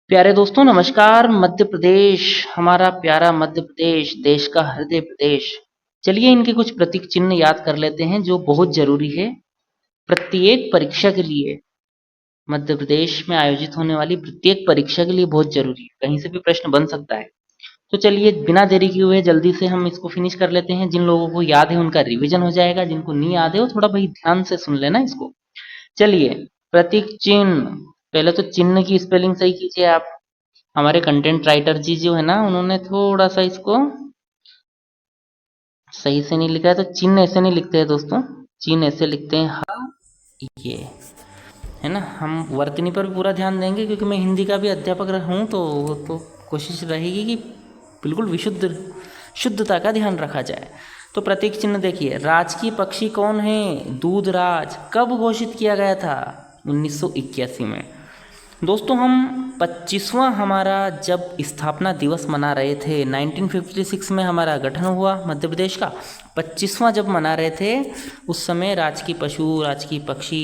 प्यारे दोस्तों नमस्कार। मध्य प्रदेश, हमारा प्यारा मध्य प्रदेश, देश का हृदय प्रदेश। चलिए इनके कुछ प्रतीक चिन्ह याद कर लेते हैं जो बहुत जरूरी है प्रत्येक परीक्षा के लिए। मध्य प्रदेश में आयोजित होने वाली प्रत्येक परीक्षा के लिए बहुत जरूरी है, कहीं से भी प्रश्न बन सकता है। तो चलिए बिना देरी किए हुए जल्दी से हम इसको फिनिश कर लेते हैं। जिन लोगों को याद है उनका रिवीजन हो जाएगा, जिनको नहीं याद है वो थोड़ा भाई ध्यान से सुन लेना इसको। चलिए, प्रतीक चिन्ह। पहले तो चिन्ह की स्पेलिंग सही कीजिए आप। हमारे कंटेंट राइटर जी जो है ना, उन्होंने थोड़ा सा इसको सही से नहीं लिखा है। तो चिन्ह ऐसे नहीं लिखते हैं दोस्तों, चिन्ह ऐसे लिखते हैं ये, है ना। हम वर्तनी पर भी पूरा ध्यान देंगे क्योंकि मैं हिंदी का भी अध्यापक हूँ, तो कोशिश रहेगी कि बिल्कुल विशुद्ध शुद्धता का ध्यान रखा जाए। तो प्रतीक चिन्ह देखिए, राजकीय पक्षी कौन है? दूधराज। कब घोषित किया गया था? 1981 में। दोस्तों हम 25वां हमारा जब स्थापना दिवस मना रहे थे, 1956 में हमारा गठन हुआ मध्य प्रदेश का। 25वां जब मना रहे थे उस समय राजकीय पशु, राजकीय पक्षी,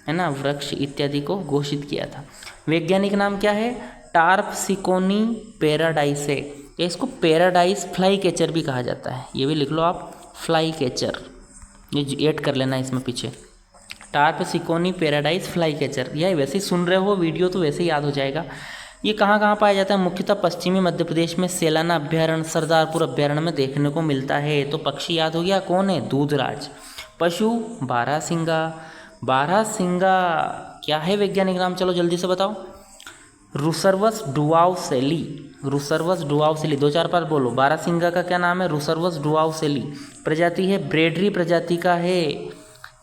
है ना, वृक्ष इत्यादि को घोषित किया था। वैज्ञानिक नाम क्या है? टार्पसिकोनी पैराडाइसे। इसको पैराडाइस फ्लाई कैचर भी कहा जाता है, ये भी लिख लो आप, फ्लाई कैचर, ये ऐड कर लेना इसमें पीछे। टार्पसिकोनी पैराडाइस फ्लाई कैचर, यह वैसे ही सुन रहे हो वीडियो तो वैसे ही याद हो जाएगा। ये कहाँ कहाँ पाया जाता है? मुख्यतः पश्चिमी मध्य प्रदेश में सेलाना अभ्यारण्य, सरदारपुर अभ्यारण्य में देखने को मिलता है। तो पक्षी याद हो गया, कौन है? दूधराज। पशु बारहसिंगा। बारहसिंगा क्या है वैज्ञानिक नाम? चलो जल्दी से बताओ। रुसर्वस डुआउसेली। रुसर्वस डुआउसेली, दो चार बार बोलो। बारहसिंगा का क्या नाम है? रुसर्वस डुआउसेली। प्रजाति है ब्रेडरी प्रजाति का है,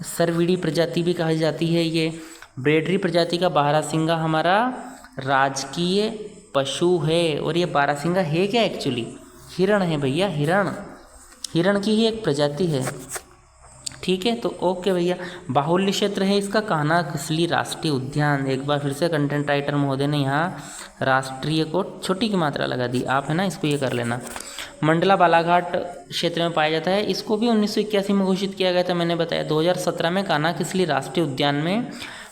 सरविड़ी प्रजाति भी कही जाती है। ये ब्रेडरी प्रजाति का बारहसिंगा हमारा राजकीय पशु है। और ये बारहसिंगा है क्या एक्चुअली? हिरण है भैया, हिरण। हिरण की ही एक प्रजाति है, ठीक है। तो ओके भैया। बाहुल्य क्षेत्र है इसका कान्हा किसली राष्ट्रीय उद्यान। एक बार फिर से कंटेंट राइटर महोदय ने यहाँ राष्ट्रीय को छोटी की मात्रा लगा दी, आप है ना इसको ये कर लेना। मंडला बालाघाट क्षेत्र में पाया जाता है, इसको भी 1981 में घोषित किया गया था, मैंने बताया। 2017 में कान्हा किसली राष्ट्रीय उद्यान में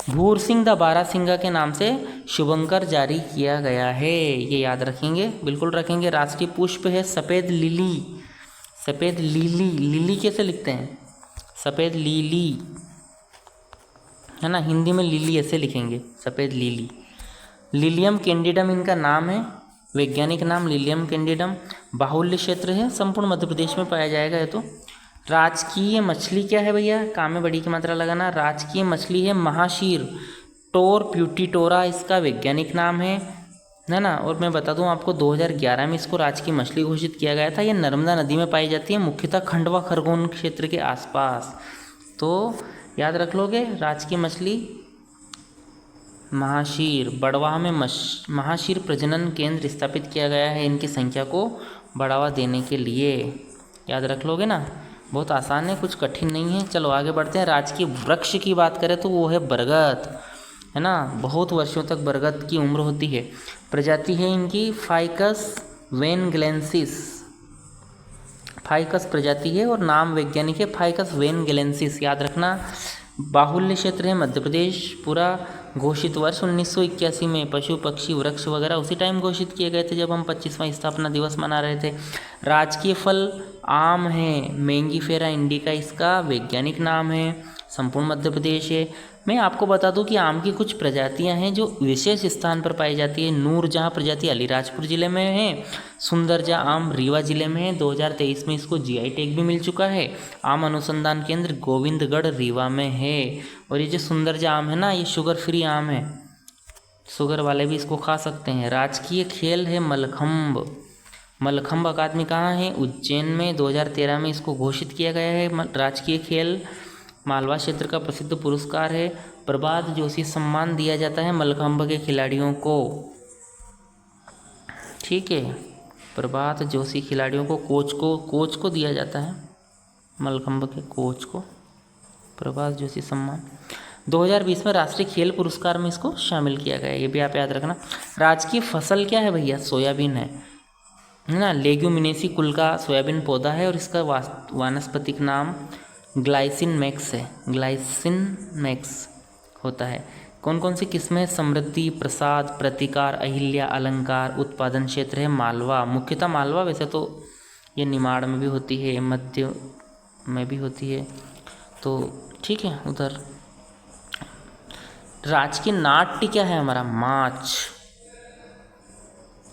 भूरसिंह द बारहसिंगा के नाम से शुभंकर जारी किया गया है। ये याद रखेंगे, बिल्कुल रखेंगे। राष्ट्रीय पुष्प है सफ़ेद लिली। सफ़ेद लीली, लिली कैसे लिखते हैं? सफ़ेद लीली, है ना, हिंदी में लिली ऐसे लिखेंगे, सफ़ेद लीली। लिलियम कैंडिडम इनका नाम है, वैज्ञानिक नाम लिलियम कैंडिडम। बाहुल्य क्षेत्र है, संपूर्ण मध्य प्रदेश में पाया जाएगा ये तो। राजकीय मछली क्या है भैया? काम में बड़ी की मात्रा लगाना। राजकीय मछली है महाशीर, टोर प्यूटिटोरा इसका वैज्ञानिक नाम है ना। और मैं बता दूं आपको, 2011 में इसको राजकीय मछली घोषित किया गया था। ये नर्मदा नदी में पाई जाती है, मुख्यतः खंडवा खरगोन क्षेत्र के आसपास। तो याद रख लोगे, राजकीय मछली महाशीर। बड़वाह में महाशीर प्रजनन केंद्र स्थापित किया गया है इनकी संख्या को बढ़ावा देने के लिए। याद रख लोगे ना, बहुत आसान है, कुछ कठिन नहीं है। चलो आगे बढ़ते हैं। राजकीय वृक्ष की बात करें तो वो है बरगद, है ना। बहुत वर्षों तक बरगद की उम्र होती है। प्रजाति है इनकी फाइकस वेनगेलेंसिस। फाइकस प्रजाति है और नाम वैज्ञानिक है फाइकस वेनगेलेंसिस, याद रखना। बाहुल्य क्षेत्र है मध्य प्रदेश पूरा। घोषित वर्ष 1981 में। पशु पक्षी वृक्ष वगैरह उसी टाइम घोषित किए गए थे जब हम 25वां स्थापना दिवस मना रहे थे। राजकीय फल आम है, मैंगीफेरा इंडिका इसका वैज्ञानिक नाम है। संपूर्ण मध्य प्रदेश है। मैं आपको बता दूं कि आम की कुछ प्रजातियां हैं जो विशेष स्थान पर पाई जाती है। नूरजहाँ प्रजाति अलीराजपुर जिले में है। सुंदरजहाँ आम रीवा जिले में है। 2023 में इसको जीआई टैग भी मिल चुका है। आम अनुसंधान केंद्र गोविंदगढ़ रीवा में है। और ये जो सुंदरजहाँ आम है ना, ये शुगर फ्री आम है, शुगर वाले भी इसको खा सकते हैं। राजकीय खेल है मलखम्ब। मलखम्ब अकादमी कहाँ है? उज्जैन में। 2013 में इसको घोषित किया गया है राजकीय खेल। मालवा क्षेत्र का प्रसिद्ध पुरस्कार है। प्रभात जोशी सम्मान दिया जाता है मलखम्ब के खिलाड़ियों को, ठीक है। प्रभात जोशी खिलाड़ियों को, कोच को दिया जाता है, मलखम्ब के कोच को प्रभात जोशी सम्मान। 2020 में राष्ट्रीय खेल पुरस्कार में इसको शामिल किया गया है, ये भी आप याद रखना। राजकीय फसल क्या है भैया? सोयाबीन है ना। लेग्यूमिनेसी कुल का सोयाबीन पौधा है और इसका वानस्पतिक नाम ग्लाइसिन मैक्स है, ग्लाइसिन मैक्स होता है। कौन कौन सी किस्में? समृद्धि, प्रसाद, प्रतिकार, अहिल्या, अलंकार। उत्पादन क्षेत्र है मालवा, मुख्यतः मालवा। वैसे तो ये निमाड़ में भी होती है, मध्य में भी होती है, तो ठीक है उधर। राजकीय नाट्य क्या है हमारा? माच।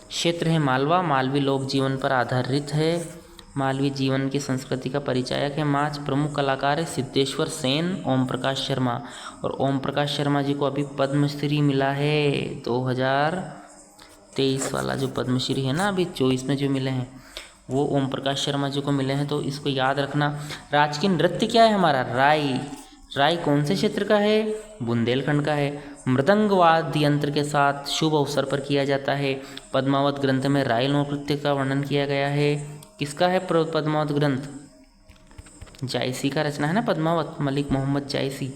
क्षेत्र है मालवा, मालवी लोक जीवन पर आधारित है, मालवी जीवन की संस्कृति का परिचायक है माच। प्रमुख कलाकार है सिद्धेश्वर सेन, ओम प्रकाश शर्मा। और ओम प्रकाश शर्मा जी को अभी पद्मश्री मिला है, 2023 वाला जो पद्मश्री है ना, अभी 24 में जो मिले हैं वो ओम प्रकाश शर्मा जी को मिले हैं, तो इसको याद रखना। राजकीय नृत्य क्या है हमारा? राई। राई कौन से क्षेत्र का है? बुंदेलखंड का है। मृदंग वाद्य यंत्र के साथ शुभ अवसर पर किया जाता है। पद्मावत ग्रंथ में राई लोक नृत्य का वर्णन किया गया है। किसका है पद्मावत ग्रंथ? जायसी का रचना है ना पद्मावत, मलिक मोहम्मद जायसी।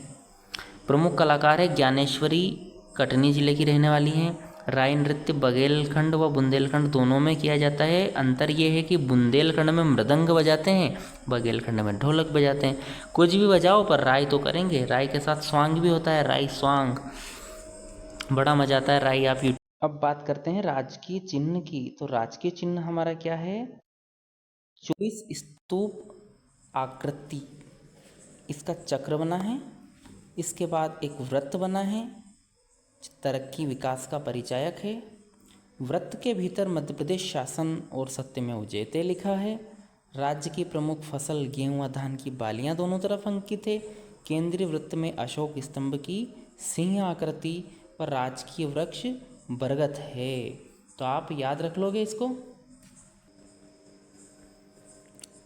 प्रमुख कलाकार है ज्ञानेश्वरी, कटनी जिले की रहने वाली हैं। राई नृत्य बघेलखंड व बुंदेलखंड दोनों में किया जाता है। अंतर ये है कि बुंदेलखंड में मृदंग बजाते हैं, बघेलखंड में ढोलक बजाते हैं। कुछ भी बजाओ पर राई तो करेंगे। राई के साथ स्वांग भी होता है, राई स्वांग, बड़ा मजा आता है राई आप। अब बात करते हैं राजकीय चिन्ह की। तो राजकीय चिन्ह हमारा क्या है? 24 स्तूप आकृति, इसका चक्र बना है, इसके बाद एक वृत्त बना है, तरक्की विकास का परिचायक है। वृत्त के भीतर मध्य प्रदेश शासन और सत्यमेव जयते लिखा है। राज्य की प्रमुख फसल गेहूं व धान की बालियां दोनों तरफ अंकित है। केंद्रीय वृत्त में अशोक स्तंभ की सिंह आकृति पर राजकीय वृक्ष बरगद है। तो आप याद रख लोगे इसको।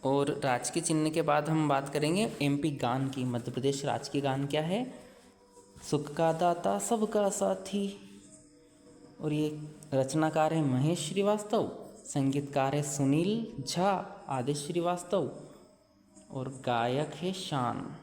और राजकीय चिन्ह के बाद हम बात करेंगे एमपी गान की। मध्य प्रदेश राजकीय गान क्या है? सुख का दाता सबका साथी। और ये रचनाकार है महेश श्रीवास्तव, संगीतकार है सुनील झा, आदेश श्रीवास्तव, और गायक है शान।